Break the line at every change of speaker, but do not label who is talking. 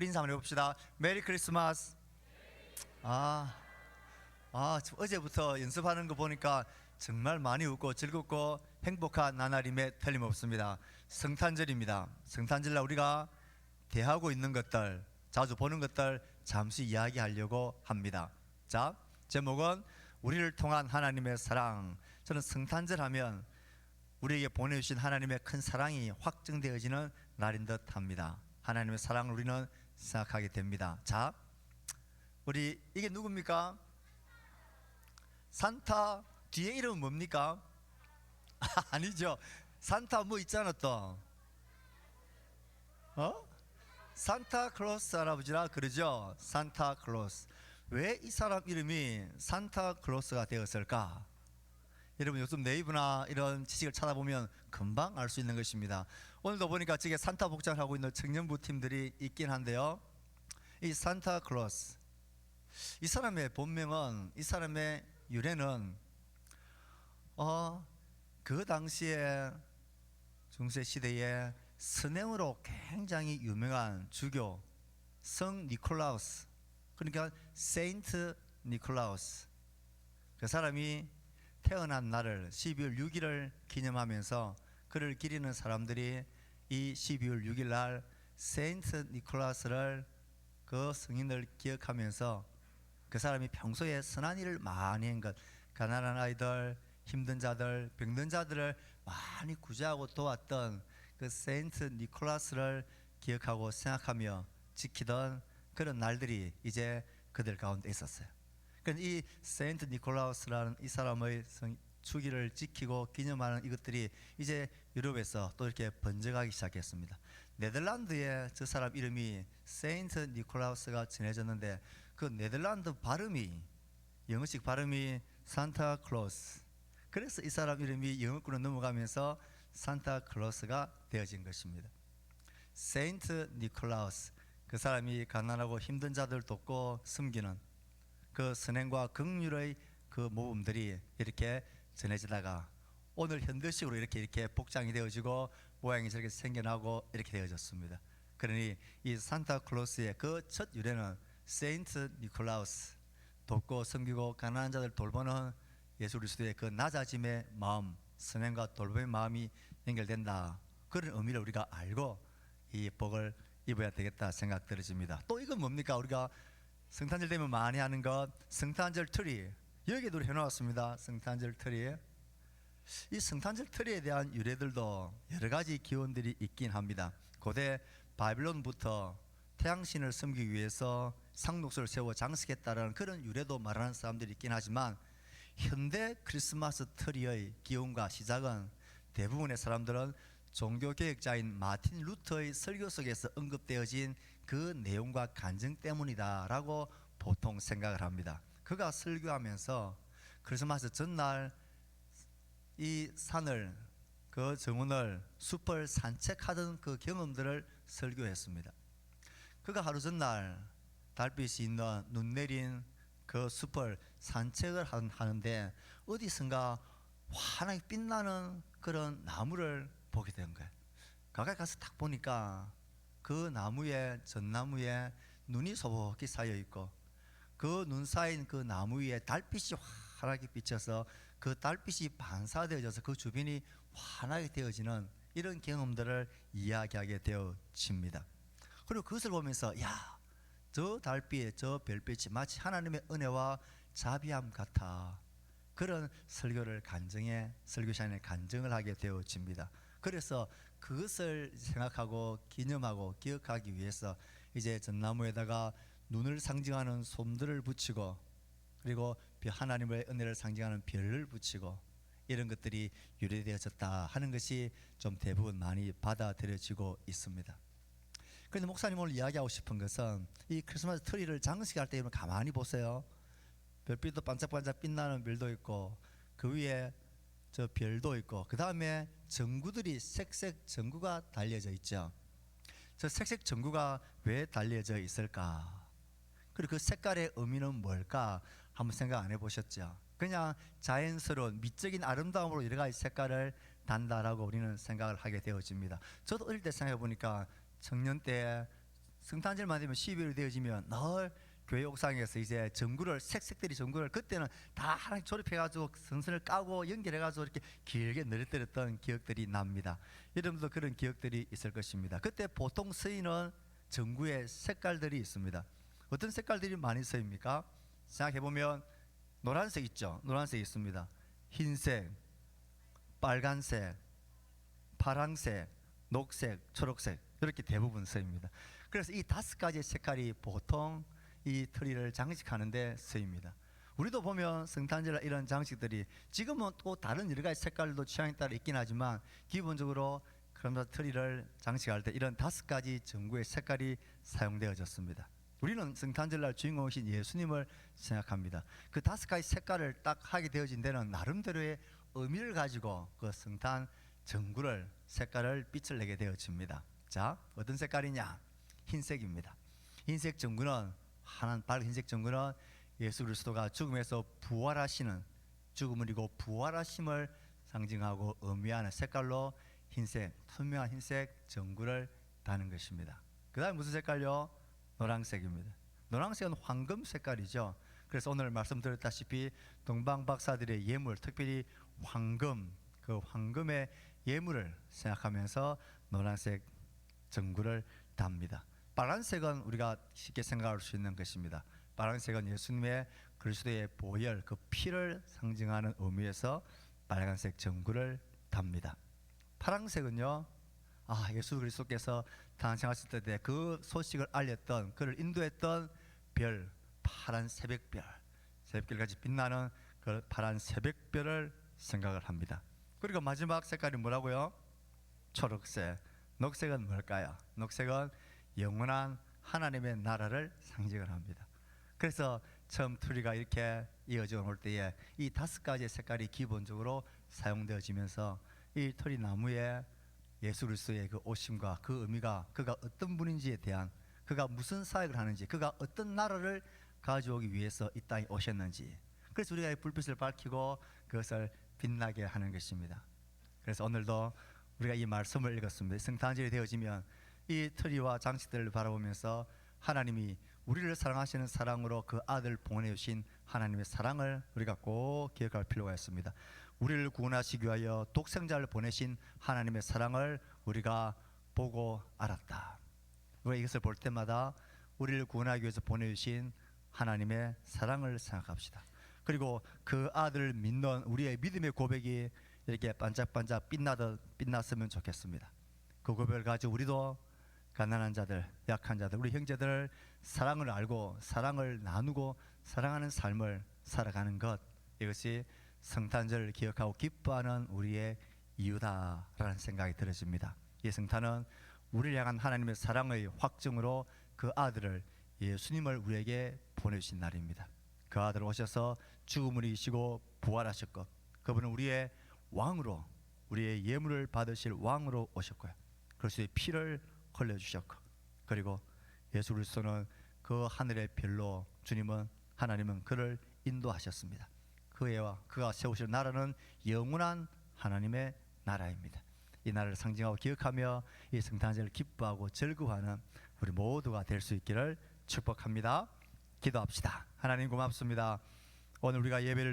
우리 인사 한번 해봅시다. 메리 크리스마스. 아, 어제부터 연습하는 거 보니까 정말 많이 웃고 즐겁고 행복한 나날임에 틀림없습니다. 성탄절입니다. 성탄절날 우리가 대하고 있는 것들, 자주 보는 것들 잠시 이야기하려고 합니다. 자, 제목은 우리를 통한 하나님의 사랑. 저는 성탄절 하면 우리에게 보내주신 하나님의 큰 사랑이 확증되어지는 날인 듯 합니다. 하나님의 사랑을 우리는 생각하게 됩니다. 자, 우리 이게 누굽니까? 산타 뒤에 이름은 뭡니까? 아니죠. 산타 뭐 있잖아 또. 산타클로스 할아버지라 그러죠. 산타클로스. 왜 이 사람 이름이 산타클로스가 되었을까? 여러분 요즘 네이버나 이런 지식을 찾아보면 금방 알 수 있는 것입니다. 오늘도 보니까 저게 산타 복장을 하고 있는 청년부 팀들이 있긴 한데요, 이 산타클로스, 이 사람의 본명은, 이 사람의 유래는 그 당시에 중세 시대에 선행으로 굉장히 유명한 주교 성 니콜라우스, 그러니까 세인트 니콜라우스, 그 사람이 태어난 날을 12월 6일을 기념하면서 그를 기리는 사람들이 이 12월 6일 날 세인트 니콜라스를, 그 성인을 기억하면서 그 사람이 평소에 선한 일을 많이 한 것, 가난한 아이들, 힘든 자들, 병든 자들을 많이 구제하고 도왔던 그 세인트 니콜라스를 기억하고 생각하며 지키던 그런 날들이 이제 그들 가운데 있었어요. 그러니까 이 세인트 니콜라우스라는 이 사람의 주기를 지키고 기념하는 이것들이 이제 유럽에서 또 이렇게 번져가기 시작했습니다. 네덜란드에 저 사람 이름이 세인트 니콜라우스가 전해졌는데 그 네덜란드 발음이, 영어식 발음이 산타클로스, 그래서 이 사람 이름이 영어권으로 넘어가면서 산타클로스가 되어진 것입니다. 세인트 니콜라우스, 그 사람이 가난하고 힘든 자들 돕고 섬기는 그 선행과 긍휼의 그 모범들이 이렇게 전해지다가 오늘 현대식으로 이렇게 복장이 되어지고 모양이 저렇게 생겨나고 이렇게 되어졌습니다. 그러니 이 산타클로스의 그 첫 유래는 세인트 니콜라우스, 돕고 섬기고 가난한 자들 돌보는 예수 그리스도의 그 낮아짐의 마음, 선행과 돌봄의 마음이 연결된다, 그런 의미를 우리가 알고 이 복을 입어야 되겠다 생각 들어집니다. 또 이건 뭡니까? 우리가 성탄절 되면 많이 하는 것, 성탄절 트리. 여기에도 해놓았습니다. 성탄절 트리. 이 성탄절 트리에 대한 유래들도 여러 가지 기원들이 있긴 합니다. 고대 바빌론부터 태양신을 섬기기 위해서 상록수를 세워 장식했다는 그런 유래도 말하는 사람들이 있긴 하지만, 현대 크리스마스 트리의 기원과 시작은 대부분의 사람들은 종교개혁자인 마틴 루터의 설교 속에서 언급되어진 그 내용과 간증 때문이다라고 보통 생각을 합니다. 그가 설교하면서 크리스마스 전날 이 산을, 그 정원을, 숲을 산책하던 그 경험들을 설교했습니다. 그가 하루 전날 달빛이 있는 눈 내린 그 숲을 산책을 하는데 어디선가 환하게 빛나는 그런 나무를 보게 된 거예요. 가까이 가서 딱 보니까 그 나무에, 전나무에 눈이 소복히 쌓여 있고 그 눈 쌓인 그 나무 위에 달빛이 환하게 비쳐서 그 달빛이 반사되어져서 그 주변이 환하게 되어지는 이런 경험들을 이야기하게 되어집니다. 그리고 그것을 보면서 야, 저 달빛, 저 별빛이 마치 하나님의 은혜와 자비함 같아, 그런 설교를 설교 시간에 간증을 하게 되어집니다. 그래서 그것을 생각하고 기념하고 기억하기 위해서 이제 전나무에다가 눈을 상징하는 솜들을 붙이고, 그리고 하나님의 은혜를 상징하는 별을 붙이고, 이런 것들이 유래되어졌다 하는 것이 좀 대부분 많이 받아들여지고 있습니다. 그런데 목사님 오늘 이야기하고 싶은 것은 이 크리스마스 트리를 장식할 때 가만히 보세요. 별빛도 반짝반짝 빛나는 별도 있고 그 위에 저 별도 있고, 그 다음에 전구들이 색색 전구가 달려져 있죠. 저 색색 전구가 왜 달려져 있을까? 그리고 그 색깔의 의미는 뭘까? 한번 생각 안 해보셨죠? 그냥 자연스러운 미적인 아름다움으로 여러 가지 색깔을 단다라고 우리는 생각을 하게 되어집니다. 저도 어릴 때 생각해 보니까 청년 때 성탄절만 되면 12월이 되어지면 늘 교회 옥상에서 이제 전구를 색색들이 전구를 그때는 다 하나씩 조립해가지고 선선을 까고 연결해가지고 이렇게 길게 늘어뜨렸던 기억들이 납니다. 여러분도 그런 기억들이 있을 것입니다. 그때 보통 쓰이는 전구의 색깔들이 있습니다. 어떤 색깔들이 많이 쓰입니까? 생각해보면 노란색 있죠. 노란색 있습니다. 흰색, 빨간색, 파란색, 녹색, 초록색 이렇게 대부분 쓰입니다. 그래서 이 5가지의 색깔이 보통 이 트리를 장식하는 데 쓰입니다. 우리도 보면 성탄절 이런 장식들이 지금은 또 다른 여러 가지 색깔도 취향에 따라 있긴 하지만 기본적으로 크리스마스 트리를 장식할 때 이런 5가지 전구의 색깔이 사용되어졌습니다. 우리는 성탄절날 주인공이신 예수님을 생각합니다. 그 5가지 색깔을 딱 하게 되어진 데는 나름대로의 의미를 가지고 그 성탄 전구를 색깔을 빛을 내게 되어집니다. 자, 어떤 색깔이냐? 흰색입니다. 흰색 전구는 환한 빨간 흰색 전구는 예수 그리스도가 죽음에서 부활하시는 죽음을 이기고 부활하심을 상징하고 의미하는 색깔로 흰색, 투명한 흰색 전구를 다는 것입니다. 그 다음에 무슨 색깔요? 노란색입니다. 노란색은 황금 색깔이죠. 그래서 오늘 말씀드렸다시피 동방 박사들의 예물, 특별히 황금, 그 황금의 예물을 생각하면서 노란색 전구를 답니다. 빨간색은 우리가 쉽게 생각할 수 있는 것입니다. 빨간색은 예수님의 그리스도의 보혈, 그 피를 상징하는 의미에서 빨간색 전구를 답니다. 파란색은요, 예수 그리스도께서 탄생하실 때 그 소식을 알렸던, 그를 인도했던 별, 파란 새벽별, 새벽별같이 빛나는 그 파란 새벽별을 생각을 합니다. 그리고 마지막 색깔이 뭐라고요? 초록색. 녹색은 뭘까요? 녹색은 영원한 하나님의 나라를 상징을 합니다. 그래서 처음 트리가 이렇게 이어져 올 때에 이 5가지의 색깔이 기본적으로 사용되어지면서 이 트리 나무에 예수 그리스도의 그 오심과 그 의미가, 그가 어떤 분인지에 대한, 그가 무슨 사역을 하는지, 그가 어떤 나라를 가져오기 위해서 이 땅에 오셨는지, 그래서 우리가 이 불빛을 밝히고 그것을 빛나게 하는 것입니다. 그래서 오늘도 우리가 이 말씀을 읽었습니다. 성탄절이 되어지면 이 트리와 장식들을 바라보면서 하나님이 우리를 사랑하시는 사랑으로 그 아들 보내주신 하나님의 사랑을 우리가 꼭 기억할 필요가 있습니다. 우리를 구원하시기 위하여 독생자를 보내신 하나님의 사랑을 우리가 보고 알았다. 우리가 이것을 볼 때마다 우리를 구원하기 위해서 보내주신 하나님의 사랑을 생각합시다. 그리고 그 아들을 믿는 우리의 믿음의 고백이 이렇게 반짝반짝 빛났으면 좋겠습니다. 그 고백을 가지고 우리도 가난한 자들, 약한 자들, 우리 형제들 사랑을 알고 사랑을 나누고 사랑하는 삶을 살아가는 것, 이것이 성탄절을 기억하고 기뻐하는 우리의 이유다라는 생각이 들어집니다. 이 성탄은 우리를 향한 하나님의 사랑의 확증으로 그 아들을, 예수님을 우리에게 보내주신 날입니다. 그 아들 오셔서 죽음을 이기시고 부활하셨고, 그분은 우리의 왕으로, 우리의 예물을 받으실 왕으로 오셨고요, 그리스도의 피를 흘려주셨고, 그리고 예수 그리스도는 그 하늘의 별로 주님은, 하나님은 그를 인도하셨습니다. 그가 세우실 나라는 영원한 하나님의 나라입니다. 이 나라를 상징하고 기억하며 이 성탄절을 기뻐하고 즐거워하는 우리 모두가 될 수 있기를 축복합니다. 기도합시다. 하나님 고맙습니다. 오늘 우리가 예배를